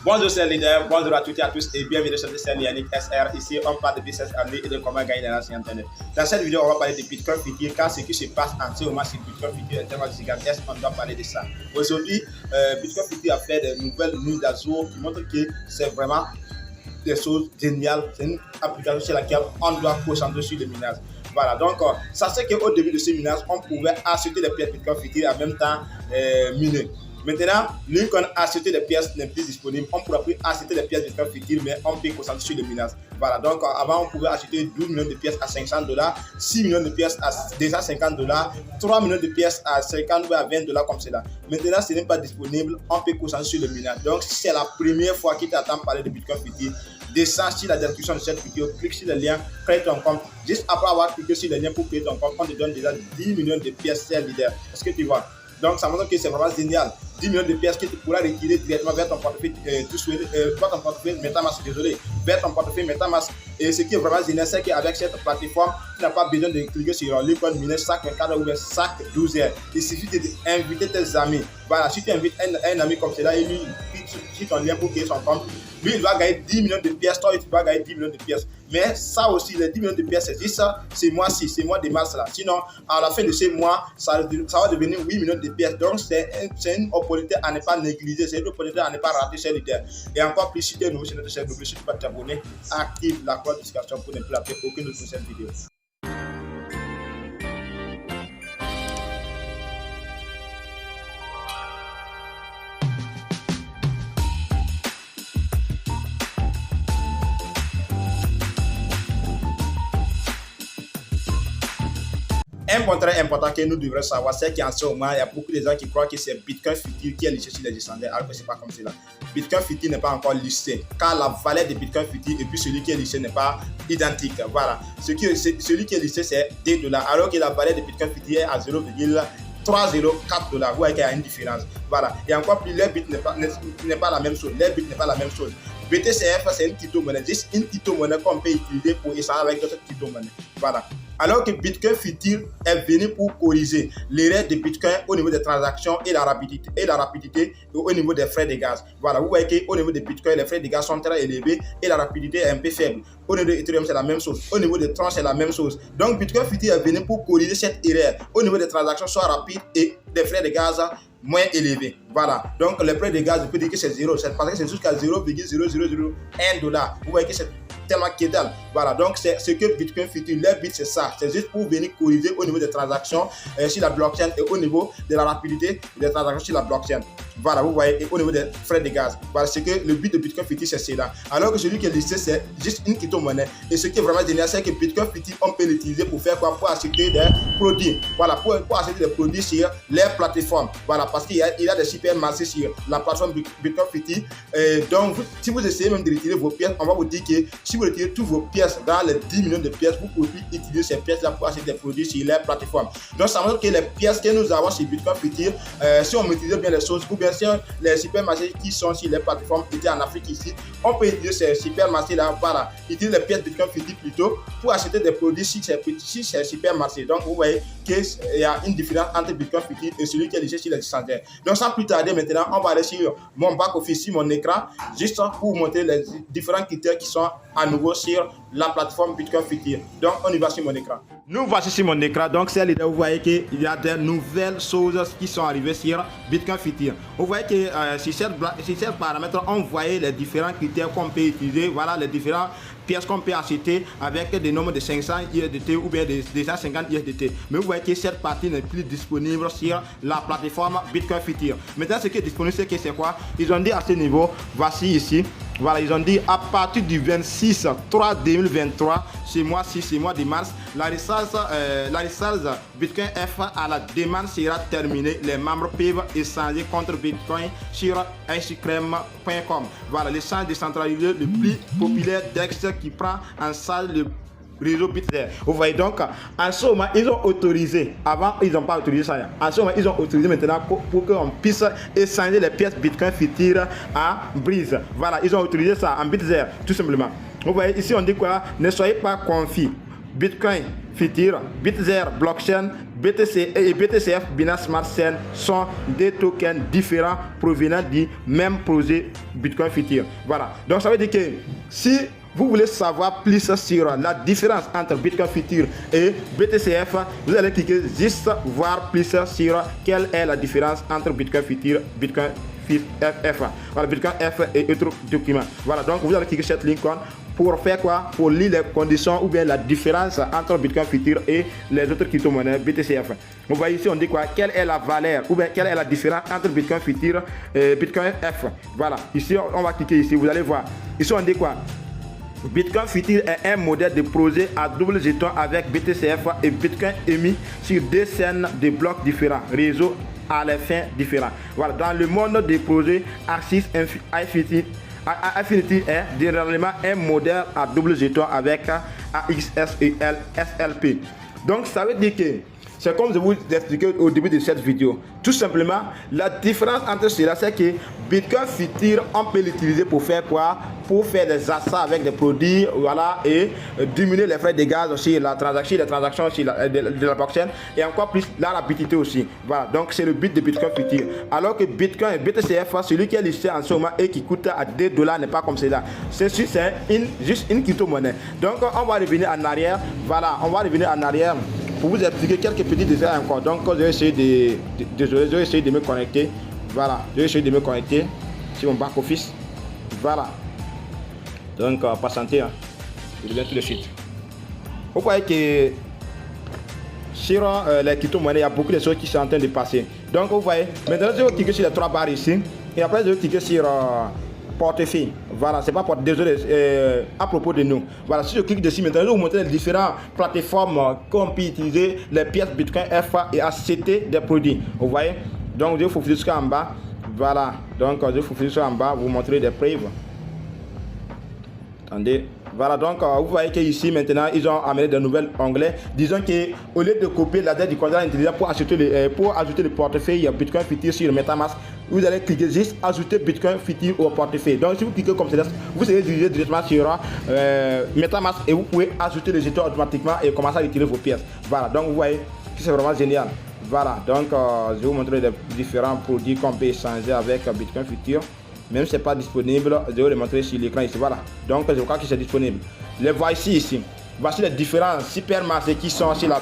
Bonjour, c'est leader, bonjour à toutes et à tous et bienvenue sur le chaîne Yannick SR. Ici, on parle de business en ligne et de comment gagner dans l'ancien internet. Dans cette vidéo, on va parler de Bitcoin Future car ce qui se passe en ce moment sur Bitcoin Future est tellement gigantesque, on doit parler de ça. Aujourd'hui, Bitcoin Future a fait de nouvelles mises à jour qui montrent que c'est vraiment des choses géniales. C'est une application sur laquelle on doit concentrer sur le minage. Voilà, donc ça c'est qu'au début de ce minage, on pouvait acheter des pièces Bitcoin Future et en même temps miner. Maintenant, Lincoln acheter des pièces n'est plus disponible. On ne pourra plus acheter des pièces Bitcoin Future, mais on peut concentrer sur le minage. Voilà, donc avant on pouvait acheter 12 millions de pièces à $500, 6 millions de pièces à $250, 3 millions de pièces à 50 ou à $20 comme cela. Maintenant, ce n'est pas disponible, on peut concentrer sur le minage. Donc, si c'est la première fois que tu entends parler de Bitcoin Future, descends sur la description de cette vidéo, clique sur le lien, crée ton compte. Juste après avoir cliqué sur le lien pour créer ton compte, on te donne déjà 10 millions de pièces leader. Est-ce que tu vois? Donc, ça montre que c'est vraiment génial. 10 millions de pièces que tu pourras retirer directement vers ton portefeuille, pas ton portefeuille MetaMask, désolé, vers ton portefeuille MetaMask. Et ce qui est vraiment génial, c'est qu'avec cette plateforme, tu n'as pas besoin de cliquer sur Liquid Miner chaque 24 heures ou chaque 12 heures. Il suffit d'inviter tes amis. Voilà, si tu invites un ami comme cela et lui clique sur ton lien pour créer son compte, lui, il va gagner 10 millions de pièces, toi, tu vas gagner 10 millions de pièces. Mais ça aussi, les 10 millions de pièces, c'est juste ça, c'est mois-ci, c'est mois de mars là. Sinon, à la fin de ce mois, ça va devenir 8 millions de pièces. Donc, c'est une opportunité à ne pas négliger, c'est une opportunité à ne pas rater chez leader. Et encore plus, si tu es nouveau sur notre chaîne, n'oublie surtout pas de t'abonner, active la cloche de notification pour ne plus rater aucune autre prochaine vidéo. Un point très important que nous devrions savoir, c'est qu'en ce moment, il y a beaucoup de gens qui croient que c'est Bitcoin Future qui est listé sur les exchanges, alors que ce n'est pas comme cela. Bitcoin Future n'est pas encore listé, car la valeur de Bitcoin Future et puis celui qui est listé n'est pas identique. Voilà. Celui qui est listé, c'est $2, alors que la valeur de Bitcoin Future est à 0,304 $. Vous voyez qu'il y a une différence. Voilà. Et encore plus, les bits n'est pas la même chose. Les bits n'est pas la même chose. BTCF, c'est une crypto-monnaie. Juste une crypto-monnaie qu'on peut utiliser pour échanger avec d'autres crypto-monnaies. Voilà. Alors que Bitcoin Future est venu pour corriger l'erreur de Bitcoin au niveau des transactions et la rapidité au niveau des frais de gaz. Voilà, vous voyez qu'au niveau de Bitcoin, les frais de gaz sont très élevés et la rapidité est un peu faible. Au niveau de Ethereum, c'est la même chose. Au niveau de Tron, c'est la même chose. Donc, Bitcoin Future est venu pour corriger cette erreur au niveau des transactions soit rapides et des frais de gaz moins élevés. Voilà. Donc, le prix de gaz, je peux dire que c'est zéro. C'est parce que c'est jusqu'à 0,0001 $. Vous voyez que c'est tellement qu'étal. Voilà, donc c'est ce que Bitcoin Future, les bits, c'est ça. C'est juste pour venir corriger au niveau des transactions sur la blockchain et au niveau de la rapidité des transactions sur la blockchain. Voilà, vous voyez, et au niveau des frais de gaz. Voilà, c'est que le but de Bitcoin Future, c'est cela. Alors que celui qui est listé, c'est juste une crypto-monnaie. Et ce qui est vraiment génial, c'est que Bitcoin Future, on peut l'utiliser pour faire quoi? Pour acheter des produits. Voilà, pour acheter des produits sur les plateformes. Voilà, parce qu'il y a des supermarchés sur la plateforme Bitcoin Future. Donc, si vous essayez même de retirer vos pièces, on va vous dire que si vous retirez toutes vos pièces dans les 10 millions de pièces, vous pouvez utiliser ces pièces-là pour acheter des produits sur les plateformes. Donc, ça montre que les pièces que nous avons sur Bitcoin Future, si on utilise bien les choses, ou bien sûr les supermarchés qui sont sur les plateformes étaient en Afrique ici, on peut utiliser ces supermarchés-là, voilà, utiliser les pièces Bitcoin Future plutôt pour acheter des produits sur ces supermarchés. Donc, vous voyez qu'il y a une différence entre Bitcoin Future et celui qui est listé sur les exchanges. Donc, sans plus tarder, maintenant, on va aller sur mon back-office, sur mon écran, juste pour vous montrer les différents critères qui sont à nouveau sur la plateforme Bitcoin Future. Donc, on y va sur mon écran. Nous voici sur mon écran. Donc, c'est l'idée. Vous voyez qu'il y a des nouvelles choses qui sont arrivées sur Bitcoin Future. Vous voyez que sur ces paramètres, on voyait les différents critères qu'on peut utiliser. Voilà les différents pièces qu'on peut acheter avec des nombres de 500 USDT ou bien de 250 USDT. Mais vous voyez que cette partie n'est plus disponible sur la plateforme Bitcoin Future. Maintenant, ce qui est disponible, c'est quoi? Ils ont dit à ce niveau, voici ici. Voilà, ils ont dit à partir du 26/3/2023, ce mois-ci, ce mois de mars, la recharge Bitcoin F à la demande sera terminée. Les membres peuvent échanger contre Bitcoin sur icecrem.com. Voilà, l'échange décentralisé le plus populaire d'Ex qui prend en charge le réseau Bitcoin. Vous voyez donc, en ce moment, ils ont autorisé. Avant, ils n'ont pas autorisé ça. En ce moment, ils ont autorisé maintenant pour qu'on puisse échanger les pièces Bitcoin Future à Breeze. Voilà, ils ont autorisé ça en Bitzer, tout simplement. Vous voyez, ici, on dit quoi? Ne soyez pas confus. Bitcoin Future, Bitzer Blockchain, BTC et BTCF Binance Smart Chain sont des tokens différents provenant du même projet Bitcoin Future. Voilà. Donc ça veut dire que si vous voulez savoir plus sur la différence entre Bitcoin Future et BTCF, vous allez cliquer juste voir plus sur quelle est la différence entre Bitcoin Future, Bitcoin FF. Voilà, Bitcoin F et autres documents. Voilà, donc vous allez cliquer sur cette link pour faire quoi? Pour lire les conditions ou bien la différence entre Bitcoin Future et les autres crypto-monnaies BTCF. Vous voyez ici, on dit quoi? Quelle est la valeur ou bien quelle est la différence entre Bitcoin Future et Bitcoin F? Voilà, ici on va cliquer ici, vous allez voir. Ici on dit quoi? Bitcoin Future est un modèle de projet à double jeton avec BTCF et Bitcoin émis sur deux scènes de blocs différents, réseaux à les fins différents. Voilà, dans le monde des projets Axis Infinity est généralement un modèle à double jeton avec AXS et SLP. Donc ça veut dire que c'est comme je vous expliquais au début de cette vidéo. Tout simplement, la différence entre cela, c'est que Bitcoin Future, on peut l'utiliser pour faire quoi? Pour faire des achats avec des produits, voilà, et diminuer les frais de gaz sur la transaction, les transactions sur de la blockchain, et encore plus la rapidité aussi. Voilà, donc c'est le but de Bitcoin Future. Alors que Bitcoin, BTCF, celui qui est listé en ce moment et qui coûte à $2 n'est pas comme cela. C'est juste une crypto-monnaie. Donc on va revenir en arrière. Voilà, on va revenir en arrière pour vous expliquer quelques petits détails encore. Donc je vais essayer de me connecter. Voilà, je vais essayer de me connecter sur mon back office. Voilà. Donc patientez, hein. Je reviens tout de suite. Vous voyez que sur les crypto-monnaies, il y a beaucoup de choses qui sont en train de passer. Donc vous voyez, maintenant je vais cliquer sur les trois barres ici. Et après je vais cliquer sur portefeuille. Voilà, c'est pas pour désolé à propos de nous. Voilà, si je clique dessus maintenant, je vais vous montrer les différentes plateformes qu'on peut utiliser les pièces Bitcoin F et acheter des produits. Vous voyez, donc je vais vous fouiller jusqu'en bas. Voilà, donc je vais vous fouiller jusqu'en bas, vous montrer des preuves. Attendez. Voilà, donc vous voyez qu'ici maintenant ils ont amené de nouveaux onglets. Disons qu'au lieu de copier l'adresse du contrat intelligent pour ajouter le portefeuille Bitcoin Future sur le MetaMask, vous allez cliquer juste ajouter Bitcoin Future au portefeuille. Donc si vous cliquez comme cela, vous serez dirigé directement sur MetaMask et vous pouvez ajouter le jeton automatiquement et commencer à retirer vos pièces. Voilà, donc vous voyez que c'est vraiment génial. Voilà, donc je vais vous montrer les différents produits qu'on peut échanger avec Bitcoin Future. Même si ce n'est pas disponible, je vais le montrer sur l'écran ici. Voilà, donc je crois que c'est disponible. Les voici ici. Voici les différents supermarchés qui sont sur la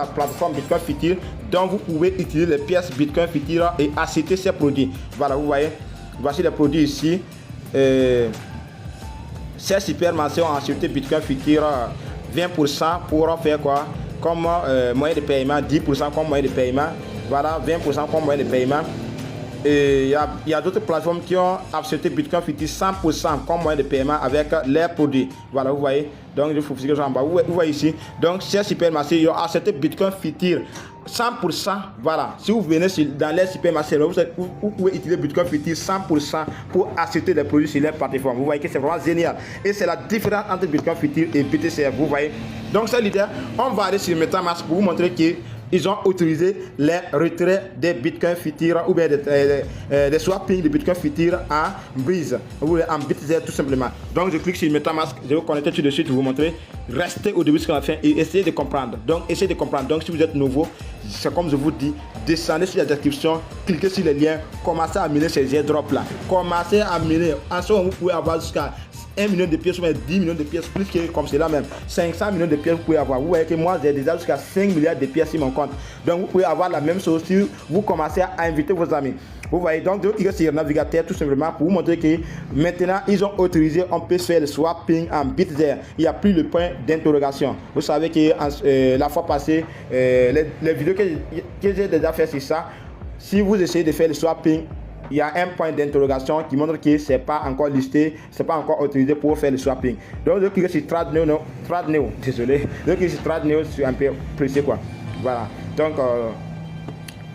plateforme Bitcoin Future. Donc vous pouvez utiliser les pièces Bitcoin Future et acheter ces produits. Voilà, vous voyez. Voici les produits ici. Ces supermarchés ont acheté Bitcoin Future 20% pour faire quoi? Comme moyen de paiement, 10% comme moyen de paiement. Voilà, 20% comme moyen de paiement. Et il y a d'autres plateformes qui ont accepté Bitcoin Future 100% comme moyen de paiement avec leurs produits. Voilà, vous voyez. Donc, je vous fais en bas. Vous voyez ici. Donc, ces supermarchés, ils ont accepté Bitcoin Future 100%. Voilà. Si vous venez dans les supermarchés, vous pouvez utiliser Bitcoin Future 100% pour acheter des produits sur les plateformes. Vous voyez que c'est vraiment génial. Et c'est la différence entre Bitcoin Future et BTCF. Vous voyez. Donc, c'est l'idée. On va aller sur MetaMask pour vous montrer que ils ont autorisé les retraits des Bitcoin Future ou bien des swapping de Bitcoin Future en Breeze ou en BitZ tout simplement. Donc je clique sur MetaMask, je vais vous connecter tout de suite, vous montrer. Restez au début jusqu'à la fin et essayez de comprendre. Donc essayez de comprendre. Donc si vous êtes nouveau, c'est comme je vous dis, descendez sur la description, cliquez sur les liens, commencez à miner ces airdrops là. Commencez à miner. En ce moment, vous pouvez avoir jusqu'à 1 million de pièces ou 10 millions de pièces, plus que comme cela même 500 millions de pièces vous pouvez avoir. Vous voyez que moi j'ai déjà jusqu'à 5 milliards de pièces sur mon compte. Donc vous pouvez avoir la même chose si vous commencez à inviter vos amis. Vous voyez, donc de cliquer sur le navigateur tout simplement pour vous montrer que maintenant ils ont autorisé, on peut faire le swapping en BitZ. Il n'y a plus le point d'interrogation. Vous savez que la fois passée, les vidéos que j'ai déjà fait sur ça, si vous essayez de faire le swapping, il y a un point d'interrogation qui montre que ce n'est pas encore listé, ce n'est pas encore autorisé pour faire le swapping. Donc, je clique sur TradNeo, désolé. Je clique sur TradNeo, c'est un peu précis quoi. Voilà. Donc,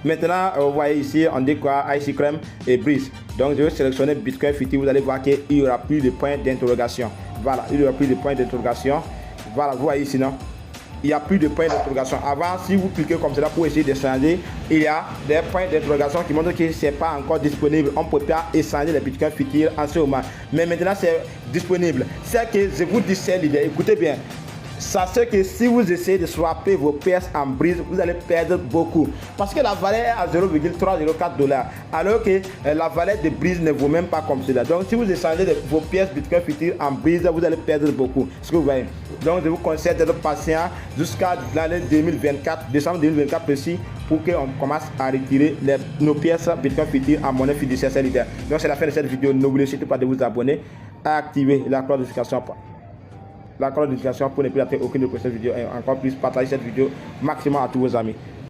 maintenant, vous voyez ici, on dit quoi? Ice Cream et Breeze. Donc, je vais sélectionner Bitcoin Future. Vous allez voir qu'il n'y aura plus de point d'interrogation. Voilà, il n'y aura plus de point d'interrogation. Voilà, vous voyez ici, non? Il n'y a plus de points d'interrogation. Avant, si vous cliquez comme cela pour essayer de changer, il y a des points d'interrogation qui montrent que ce n'est pas encore disponible. On ne peut pas échanger les Bitcoin Future en ce moment. Mais maintenant, c'est disponible. C'est que je vous dis, c'est l'idée. Écoutez bien. sachez que si vous essayez de swapper vos pièces en Breeze, vous allez perdre beaucoup. Parce que la valeur est à 0,304 $, alors que la valeur de Breeze ne vaut même pas comme cela. Donc, si vous échangez vos pièces Bitcoin Future en Breeze, vous allez perdre beaucoup. Ce que vous voyez. Donc, je vous conseille d'être patient jusqu'à l'année 2024, décembre 2024 précis, pour qu'on commence à retirer nos pièces Bitcoin Future en monnaie fiduciaire solidaire. Donc, c'est la fin de cette vidéo. N'oubliez surtout pas de vous abonner, à activer la cloche de notification. Pour ne plus rater aucune de ces vidéos et encore plus partager cette vidéo maximum à tous vos amis.